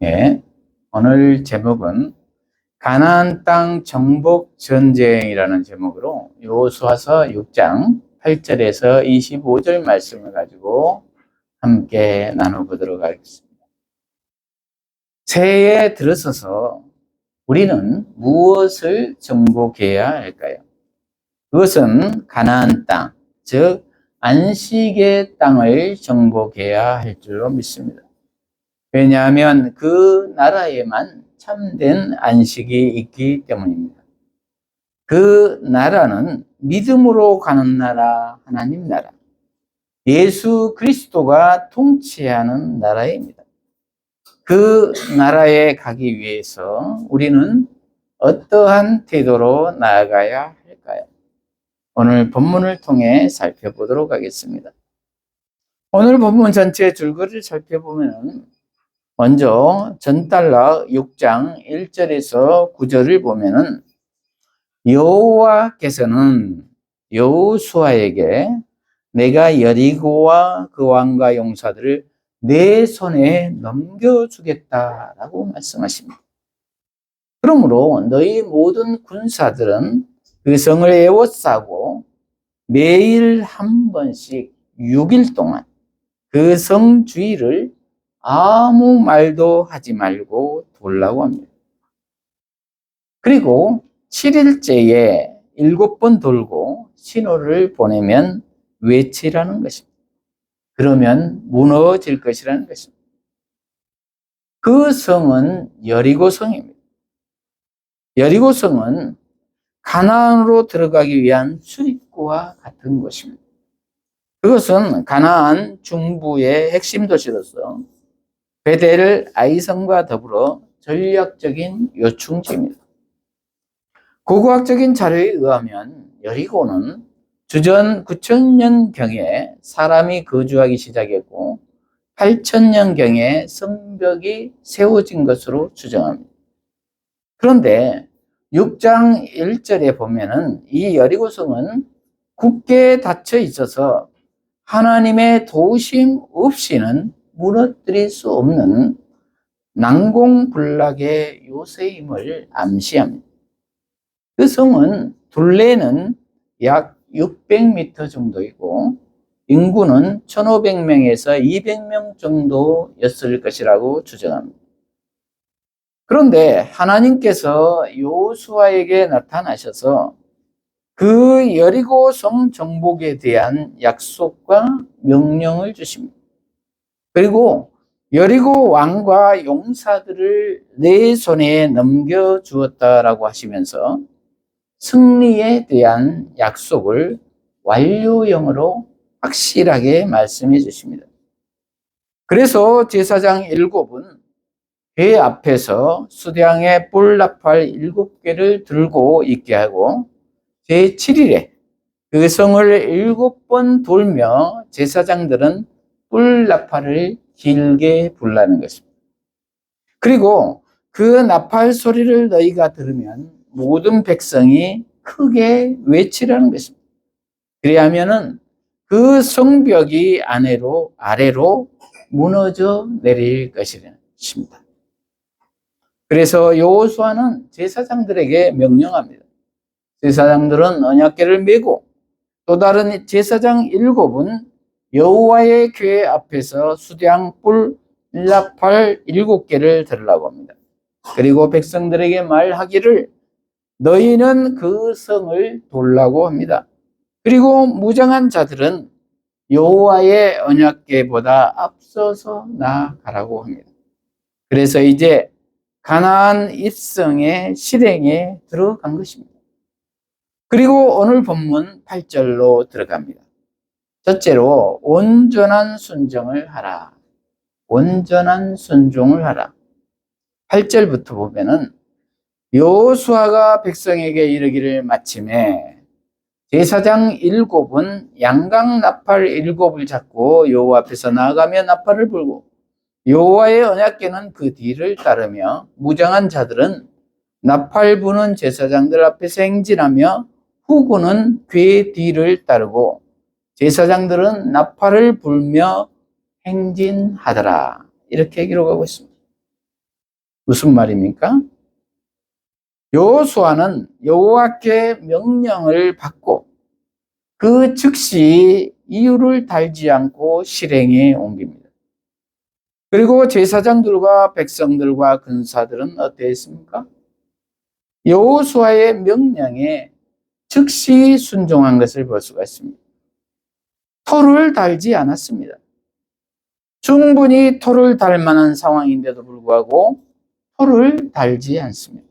예, 오늘 제목은 가나안 땅 정복 전쟁이라는 제목으로 여호수아서 6장 8절에서 25절 말씀을 가지고 함께 나눠보도록 하겠습니다. 새해에 들어서서 우리는 무엇을 정복해야 할까요? 그것은 가나안 땅, 즉 안식의 땅을 정복해야 할 줄로 믿습니다. 왜냐하면 그 나라에만 참된 안식이 있기 때문입니다. 그 나라는 믿음으로 가는 나라, 하나님 나라, 예수 그리스도가 통치하는 나라입니다. 그 나라에 가기 위해서 우리는 어떠한 태도로 나아가야 할까요? 오늘 본문을 통해 살펴보도록 하겠습니다. 오늘 본문 전체 줄거리를 살펴보면 먼저 전달라 6장 1절에서 9절을 보면은 여호와께서는 여호수아에게 내가 여리고와 그 왕과 용사들을 내 손에 넘겨주겠다라고 말씀하십니다. 그러므로 너희 모든 군사들은 그 성을 에워싸고 매일 한 번씩 6일 동안 그 성 주위를 아무 말도 하지 말고 돌라고 합니다. 그리고 7일째에 7번 돌고 신호를 보내면 외치라는 것입니다. 그러면 무너질 것이라는 것입니다. 그 성은 여리고성입니다. 여리고성은 가나안으로 들어가기 위한 출입구와 같은 곳입니다. 그것은 가나안 중부의 핵심 도시로서 베델 아이성과 더불어 전략적인 요충지입니다. 고고학적인 자료에 의하면 여리고는 주전 9,000년경에 사람이 거주하기 시작했고 8,000년경에 성벽이 세워진 것으로 추정합니다. 그런데 6장 1절에 보면은 이 여리고성은 굳게 닫혀 있어서 하나님의 도우심 없이는 무너뜨릴 수 없는 난공불락의 요새임을 암시합니다. 그 성은 둘레는 약 600m 정도이고 인구는 1,500명에서 200명 정도였을 것이라고 추정합니다. 그런데 하나님께서 여호수아에게 나타나셔서 그 여리고 성 정복에 대한 약속과 명령을 주십니다. 그리고 여리고 왕과 용사들을 내 손에 넘겨주었다라고 하시면서 승리에 대한 약속을 완료형으로 확실하게 말씀해 주십니다. 그래서 제사장 7은 배 앞에서 수량의 뿔나팔 7개를 들고 있게 하고 제7일에 그 성을 7번 돌며 제사장들은 뿔나팔을 길게 불라는 것입니다. 그리고 그 나팔 소리를 너희가 들으면 모든 백성이 크게 외치라는 것입니다. 그리하면은 그 성벽이 아래로 무너져 내릴 것입니다. 그래서 여호수아는 제사장들에게 명령합니다. 제사장들은 언약궤를 메고 또 다른 제사장 7은 여호와의 궤 앞에서 수량 뿔 나팔 7개를 들으라고 합니다. 그리고 백성들에게 말하기를 너희는 그 성을 돌라고 합니다. 그리고 무장한 자들은 여호와의 언약궤보다 앞서서 나아가라고 합니다. 그래서 이제 가나안 입성의 실행에 들어간 것입니다. 그리고 오늘 본문 8절로 들어갑니다. 첫째로 온전한 순종을 하라. 온전한 순종을 하라. 8절부터 보면은 여호수아가 백성에게 이르기를 마침에 제사장 7은 양각 나팔 7을 잡고 여호와 앞에서 나아가며 나팔을 불고 여호와의 언약궤는 그 뒤를 따르며 무장한 자들은 나팔 부는 제사장들 앞에서 행진하며 후군은 궤 뒤를 따르고 제사장들은 나팔을 불며 행진하더라. 이렇게 기록하고 있습니다. 무슨 말입니까? 여호수아는 여호와께 명령을 받고 그 즉시 이유를 달지 않고 실행에 옮깁니다. 그리고 제사장들과 백성들과 군사들은 어땠습니까? 여호수아의 명령에 즉시 순종한 것을 볼 수가 있습니다. 토를 달지 않았습니다. 충분히 토를 달 만한 상황인데도 불구하고 토를 달지 않습니다.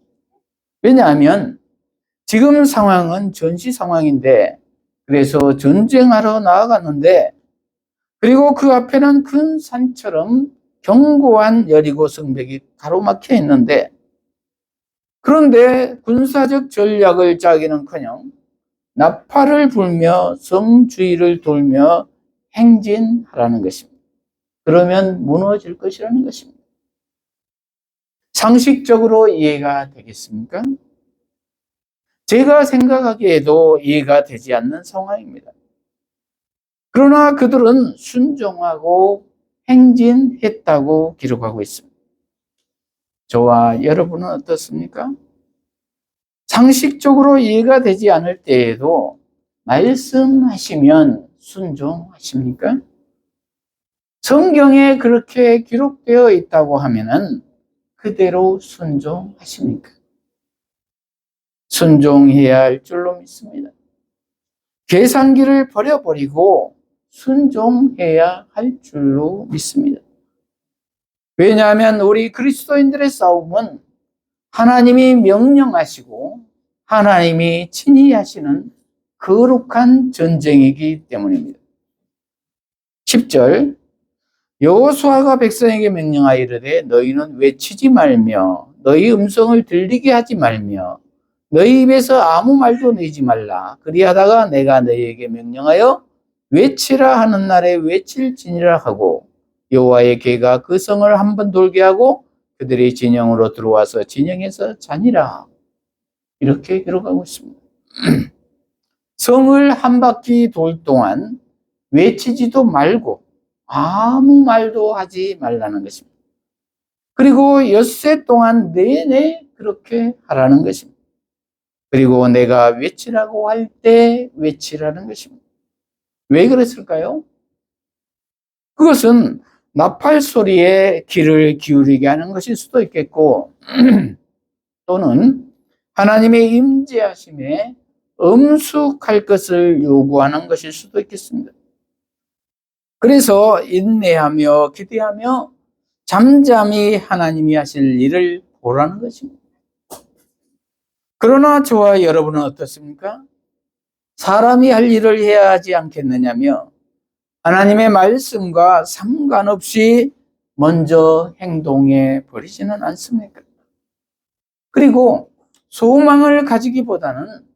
왜냐하면 지금 상황은 전시 상황인데, 그래서 전쟁하러 나아갔는데, 그리고 그 앞에는 큰 산처럼 견고한 여리고 성벽이 가로막혀 있는데, 그런데 군사적 전략을 짜기는커녕 나팔을 불며 성 주위를 돌며 행진하라는 것입니다. 그러면 무너질 것이라는 것입니다. 상식적으로 이해가 되겠습니까? 제가 생각하기에도 이해가 되지 않는 상황입니다. 그러나 그들은 순종하고 행진했다고 기록하고 있습니다. 저와 여러분은 어떻습니까? 상식적으로 이해가 되지 않을 때에도 말씀하시면 순종하십니까? 성경에 그렇게 기록되어 있다고 하면은 그대로 순종하십니까? 순종해야 할 줄로 믿습니다. 계산기를 버려버리고 순종해야 할 줄로 믿습니다. 왜냐하면 우리 그리스도인들의 싸움은 하나님이 명령하시고 하나님이 친히 하시는 거룩한 전쟁이기 때문입니다. 10절, 여호수아가 백성에게 명령하여 이르되 너희는 외치지 말며 너희 음성을 들리게 하지 말며 너희 입에서 아무 말도 내지 말라. 그리하다가 내가 너희에게 명령하여 외치라 하는 날에 외칠지니라 하고 여호와의 괴가 그 성을 한번 돌게 하고 그들이 진영으로 들어와서 진영에서 자니라. 이렇게 기록하고 있습니다. 성을 한 바퀴 돌 동안 외치지도 말고 아무 말도 하지 말라는 것입니다. 그리고 엿새 동안 내내 그렇게 하라는 것입니다. 그리고 내가 외치라고 할 때 외치라는 것입니다. 왜 그랬을까요? 그것은 나팔 소리에 귀를 기울이게 하는 것일 수도 있겠고 또는 하나님의 임재하심에 엄숙할 것을 요구하는 것일 수도 있겠습니다. 그래서 인내하며 기대하며 잠잠히 하나님이 하실 일을 보라는 것입니다. 그러나 저와 여러분은 어떻습니까? 사람이 할 일을 해야 하지 않겠느냐며 하나님의 말씀과 상관없이 먼저 행동해 버리지는 않습니까? 그리고 소망을 가지기보다는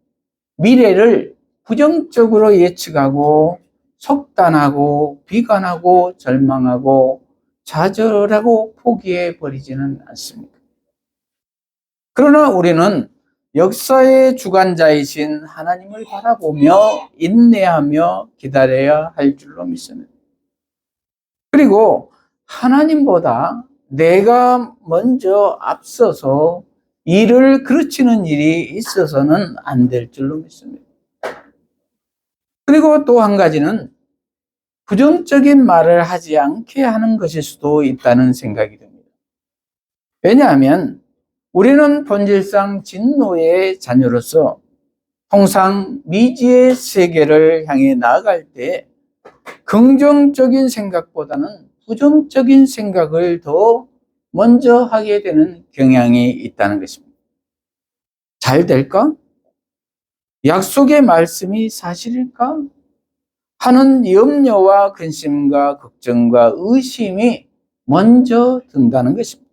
미래를 부정적으로 예측하고 속단하고 비관하고 절망하고 좌절하고 포기해 버리지는 않습니다. 그러나 우리는 역사의 주관자이신 하나님을 바라보며 인내하며 기다려야 할 줄로 믿습니다. 그리고 하나님보다 내가 먼저 앞서서 일을 그르치는 일이 있어서는 안 될 줄로 믿습니다. 그리고 또 한 가지는 부정적인 말을 하지 않게 하는 것일 수도 있다는 생각이 듭니다. 왜냐하면 우리는 본질상 진노의 자녀로서 통상 미지의 세계를 향해 나아갈 때 긍정적인 생각보다는 부정적인 생각을 더 먼저 하게 되는 경향이 있다는 것입니다. 잘 될까? 약속의 말씀이 사실일까? 하는 염려와 근심과 걱정과 의심이 먼저 든다는 것입니다.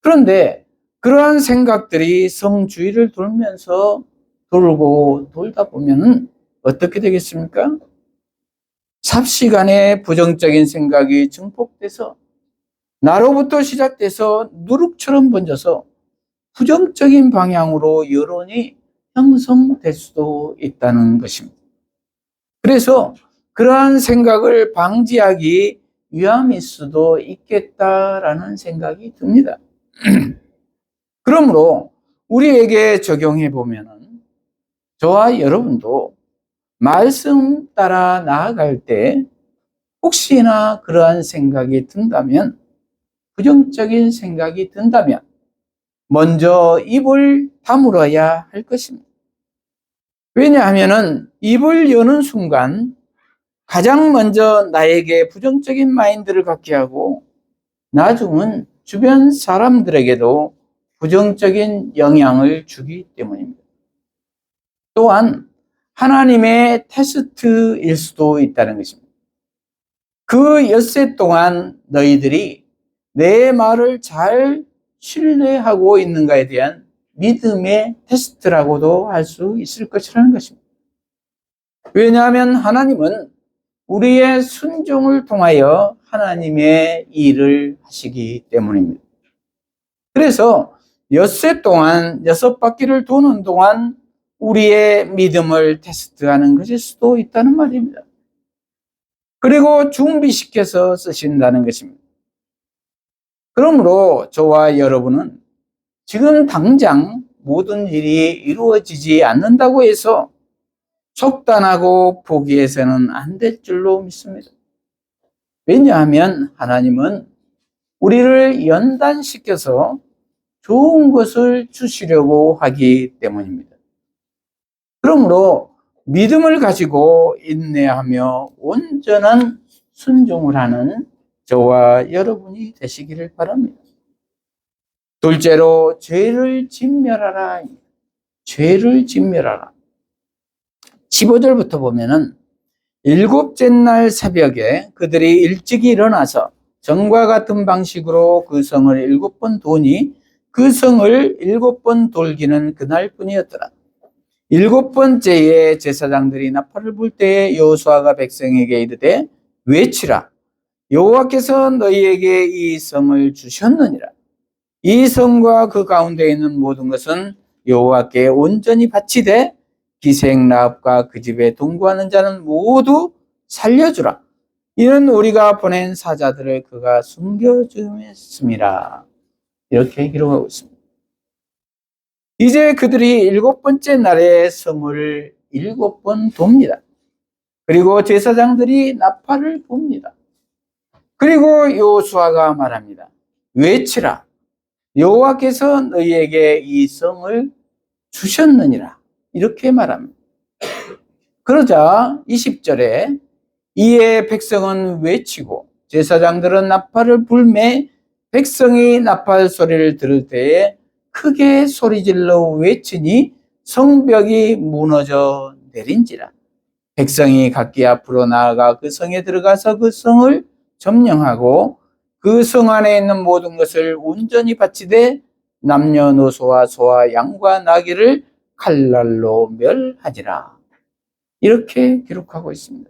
그런데 그러한 생각들이 성 주위를 돌면서 돌고 돌다 보면 어떻게 되겠습니까? 삽시간에 부정적인 생각이 증폭돼서 나로부터 시작돼서 누룩처럼 번져서 부정적인 방향으로 여론이 형성될 수도 있다는 것입니다. 그래서 그러한 생각을 방지하기 위함일 수도 있겠다라는 생각이 듭니다. 그러므로 우리에게 적용해 보면은 저와 여러분도 말씀 따라 나아갈 때 혹시나 그러한 생각이 든다면, 부정적인 생각이 든다면 먼저 입을 다물어야 할 것입니다. 왜냐하면은 입을 여는 순간 가장 먼저 나에게 부정적인 마인드를 갖게 하고 나중은 주변 사람들에게도 부정적인 영향을 주기 때문입니다. 또한 하나님의 테스트일 수도 있다는 것입니다. 그 엿새 동안 너희들이 내 말을 잘 신뢰하고 있는가에 대한 믿음의 테스트라고도 할 수 있을 것이라는 것입니다. 왜냐하면 하나님은 우리의 순종을 통하여 하나님의 일을 하시기 때문입니다. 그래서 엿새 동안, 6바퀴를 도는 동안 우리의 믿음을 테스트하는 것일 수도 있다는 말입니다. 그리고 준비시켜서 쓰신다는 것입니다. 그러므로 저와 여러분은 지금 당장 모든 일이 이루어지지 않는다고 해서 속단하고 포기해서는 안 될 줄로 믿습니다. 왜냐하면 하나님은 우리를 연단시켜서 좋은 것을 주시려고 하기 때문입니다. 그러므로 믿음을 가지고 인내하며 온전한 순종을 하는 저와 여러분이 되시기를 바랍니다. 둘째로 죄를 진멸하라. 죄를 진멸하라. 15절부터 보면은 일곱째 날 새벽에 그들이 일찍 일어나서 전과 같은 방식으로 그 성을 7번 도니 그 성을 7번 돌기는 그날뿐이었더라. 7번째에 제사장들이 나팔을 불 때에 여호수아가 백성에게 이르되 외치라. 여호와께서 너희에게 이 성을 주셨느니라. 이 성과 그 가운데 있는 모든 것은 여호와께 온전히 바치되 기생라합과 그 집에 동거하는 자는 모두 살려주라. 이는 우리가 보낸 사자들을 그가 숨겨주었습니다. 이렇게 기록하고 있습니다. 이제 그들이 7번째 날에 성을 7번 돕니다. 그리고 제사장들이 나팔을 붑니다. 그리고 여호수아가 말합니다. 외치라. 여호와께서 너희에게 이 성을 주셨느니라. 이렇게 말합니다. 그러자 20절에 이에 백성은 외치고 제사장들은 나팔을 불매 백성이 나팔 소리를 들을 때에 크게 소리질러 외치니 성벽이 무너져 내린지라. 백성이 각기 앞으로 나아가 그 성에 들어가서 그 성을 점령하고 그 성 안에 있는 모든 것을 온전히 바치되 남녀노소와 소와 양과 나귀를 칼날로 멸하지라. 이렇게 기록하고 있습니다.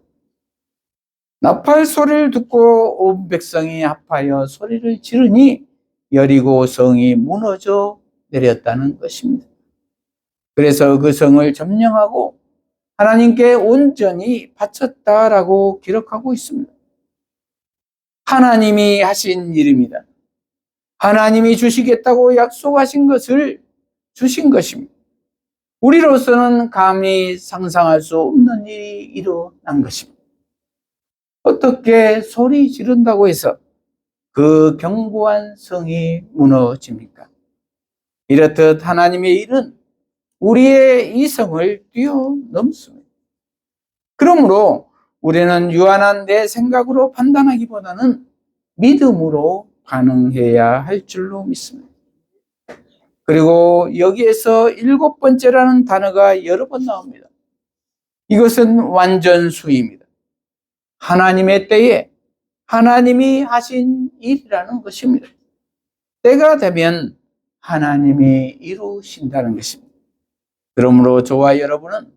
나팔 소리를 듣고 온 백성이 합하여 소리를 지르니 여리고 성이 무너져 내렸다는 것입니다. 그래서 그 성을 점령하고 하나님께 온전히 바쳤다라고 기록하고 있습니다. 하나님이 하신 일입니다. 하나님이 주시겠다고 약속하신 것을 주신 것입니다. 우리로서는 감히 상상할 수 없는 일이 일어난 것입니다. 어떻게 소리 지른다고 해서 그 견고한 성이 무너집니까? 이렇듯 하나님의 일은 우리의 이성을 뛰어넘습니다. 그러므로 우리는 유한한 내 생각으로 판단하기보다는 믿음으로 반응해야 할 줄로 믿습니다. 그리고 여기에서 7번째라는 단어가 여러 번 나옵니다. 이것은 완전수입니다. 하나님의 때에 하나님이 하신 일이라는 것입니다. 때가 되면 하나님이 이루신다는 것입니다. 그러므로 저와 여러분은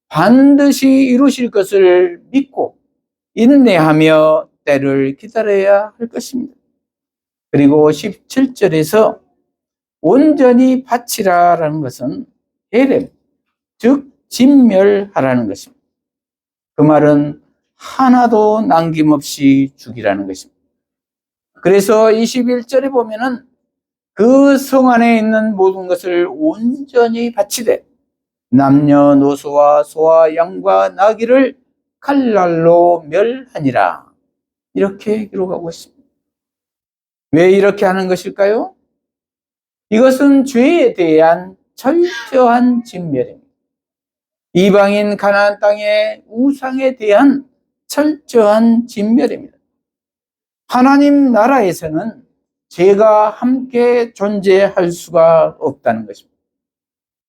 반드시 이루실 것을 믿고 인내하며 때를 기다려야 할 것입니다. 그리고 17절에서 온전히 바치라라는 것은 헤렘, 즉 진멸하라는 것입니다. 그 말은 하나도 남김없이 죽이라는 것입니다. 그래서 21절에 보면은 그 성 안에 있는 모든 것을 온전히 바치되 남녀노소와 소와 양과 나귀를 칼날로 멸하니라. 이렇게 기록하고 있습니다. 왜 이렇게 하는 것일까요? 이것은 죄에 대한 철저한 진멸입니다. 이방인 가나안 땅의 우상에 대한 철저한 진멸입니다. 하나님 나라에서는 죄가 함께 존재할 수가 없다는 것입니다.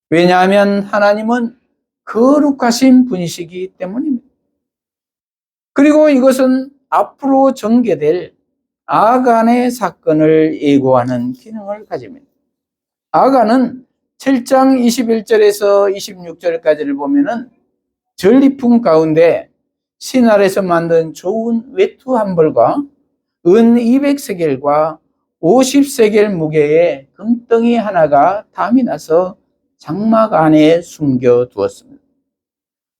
왜냐하면 하나님은 거룩하신 분이시기 때문입니다. 그리고 이것은 앞으로 전개될 아간의 사건을 예고하는 기능을 가집니다. 아간은 7장 21절에서 26절까지를 보면은 전리품 가운데 신할에서 만든 좋은 외투 한 벌과 은 200세겔과 50세겔 무게의 금덩이 하나가 탐이 나서 장막 안에 숨겨 두었습니다.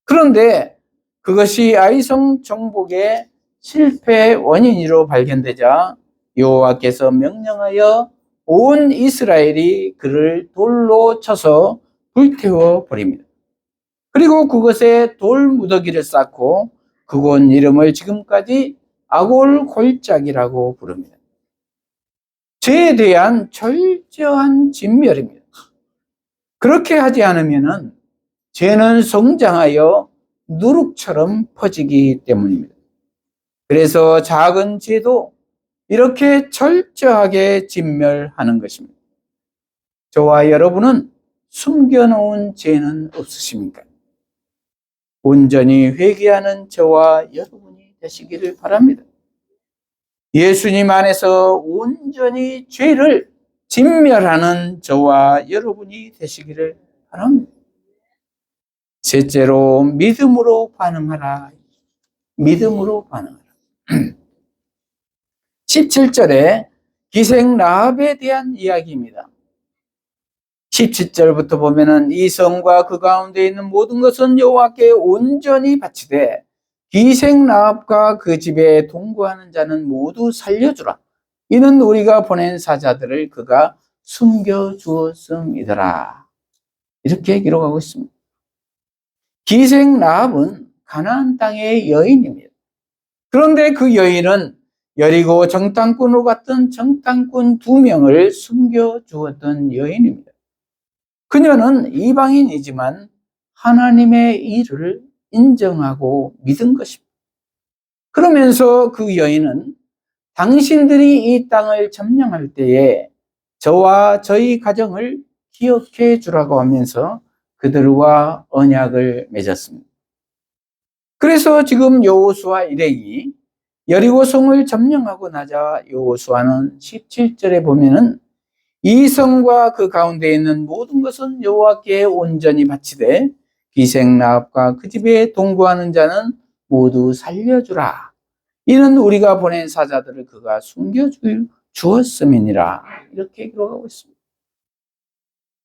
그런데 그것이 아이성 정복의 실패 원인으로 발견되자 여호와께서 명령하여 온 이스라엘이 그를 돌로 쳐서 불태워 버립니다. 그리고 그것에 돌 무더기를 쌓고 그곳 이름을 지금까지 아골 골짜기라고 부릅니다. 죄에 대한 철저한 진멸입니다. 그렇게 하지 않으면 죄는 성장하여 누룩처럼 퍼지기 때문입니다. 그래서 작은 죄도 이렇게 철저하게 진멸하는 것입니다. 저와 여러분은 숨겨놓은 죄는 없으십니까? 온전히 회개하는 저와 여러분이 되시기를 바랍니다. 예수님 안에서 온전히 죄를 진멸하는 저와 여러분이 되시기를 바랍니다. 셋째로 믿음으로 반응하라. 믿음으로 반응하라. 17절에 기생 라합에 대한 이야기입니다. 17절부터 보면은 이 성과 그 가운데 있는 모든 것은 여호와께 온전히 바치되 기생 라합과 그 집에 동거하는 자는 모두 살려주라. 이는 우리가 보낸 사자들을 그가 숨겨 주었음이더라. 이렇게 기록하고 있습니다. 기생 라합은 가나안 땅의 여인입니다. 그런데 그 여인은 여리고 정탐꾼으로 갔던 정탐꾼 2명을 숨겨 주었던 여인입니다. 그녀는 이방인이지만 하나님의 일을 인정하고 믿은 것입니다. 그러면서 그 여인은 당신들이 이 땅을 점령할 때에 저와 저희 가정을 기억해 주라고 하면서 그들과 언약을 맺었습니다. 그래서 지금 여호수아 일행이 여리고성을 점령하고 나자 여호수아는 17절에 보면은 이 성과 그 가운데 있는 모든 것은 여호와께 온전히 바치되 기생 라합과 그 집에 동거하는 자는 모두 살려주라. 이는 우리가 보낸 사자들을 그가 숨겨 주었음이니라. 이렇게 기록하고 있습니다.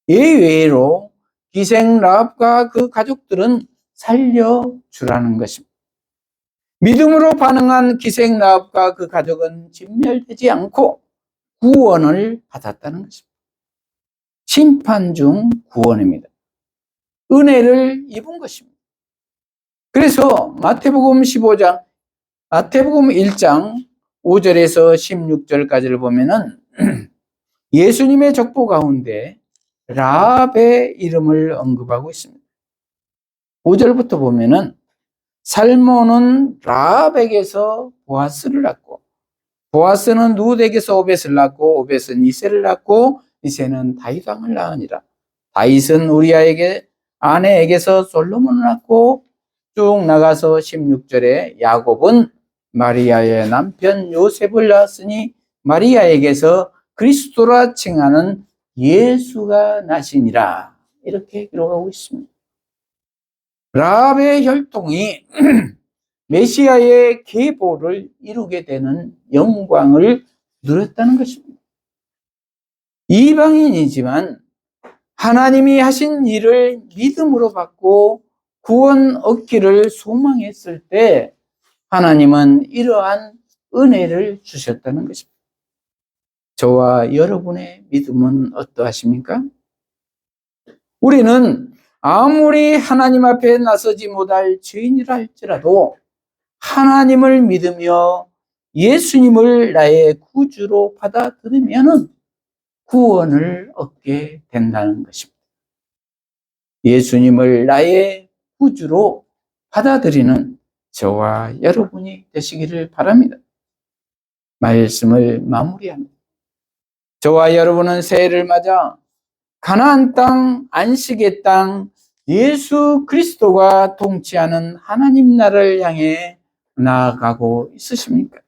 예외로 기생 라합과 그 가족들은 살려주라는 것입니다. 믿음으로 반응한 기생 라합과 그 가족은 진멸되지 않고 구원을 받았다는 것입니다. 심판 중 구원입니다. 은혜를 입은 것입니다. 그래서 마태복음 1장 5절에서 16절까지를 보면은 예수님의 족보 가운데 라합의 이름을 언급하고 있습니다. 5절부터 보면은 살몬은 라합에게서 보아스를 낳고 보아스는 룻에게서 오벳을 낳고 오벳은 이새를 낳고 이새는 다윗 왕을 낳으니라. 다윗은 우리아에게 아내에게서 솔로몬을 낳고 쭉 나가서 16절에 야곱은 마리아의 남편 요셉을 낳았으니 마리아에게서 그리스도라 칭하는 예수가 나시니라. 이렇게 기록하고 있습니다. 라합의 혈통이 메시아의 계보를 이루게 되는 영광을 누렸다는 것입니다. 이방인이지만 하나님이 하신 일을 믿음으로 받고 구원 얻기를 소망했을 때 하나님은 이러한 은혜를 주셨다는 것입니다. 저와 여러분의 믿음은 어떠하십니까? 우리는 아무리 하나님 앞에 나서지 못할 죄인이라 할지라도 하나님을 믿으며 예수님을 나의 구주로 받아들이면 구원을 얻게 된다는 것입니다. 예수님을 나의 구주로 받아들이는 저와 여러분이 되시기를 바랍니다. 말씀을 마무리합니다. 저와 여러분은 새해를 맞아 가나안 땅, 안식의 땅, 예수 그리스도가 통치하는 하나님 나라를 향해 나아가고 있으십니까?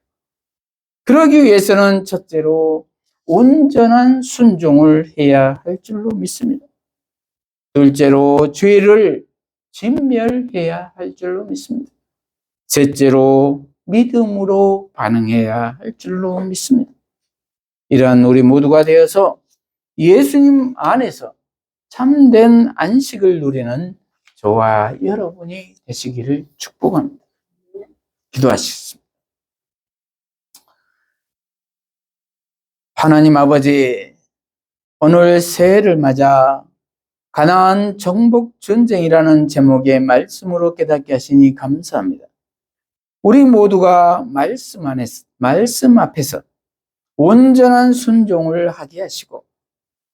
그러기 위해서는 첫째로 온전한 순종을 해야 할 줄로 믿습니다. 둘째로 죄를 진멸해야 할 줄로 믿습니다. 셋째로 믿음으로 반응해야 할 줄로 믿습니다. 이러한 우리 모두가 되어서 예수님 안에서 참된 안식을 누리는 저와 여러분이 되시기를 축복합니다. 기도하시겠습니다. 하나님 아버지, 오늘 새해를 맞아 가나안 정복 전쟁이라는 제목의 말씀으로 깨닫게 하시니 감사합니다. 우리 모두가 말씀 앞에서 온전한 순종을 하게 하시고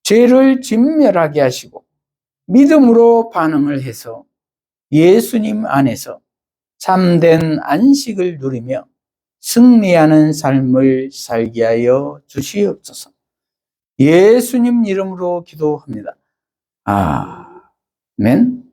죄를 진멸하게 하시고 믿음으로 반응을 해서 예수님 안에서 참된 안식을 누리며 승리하는 삶을 살게 하여 주시옵소서. 예수님 이름으로 기도합니다. 아멘.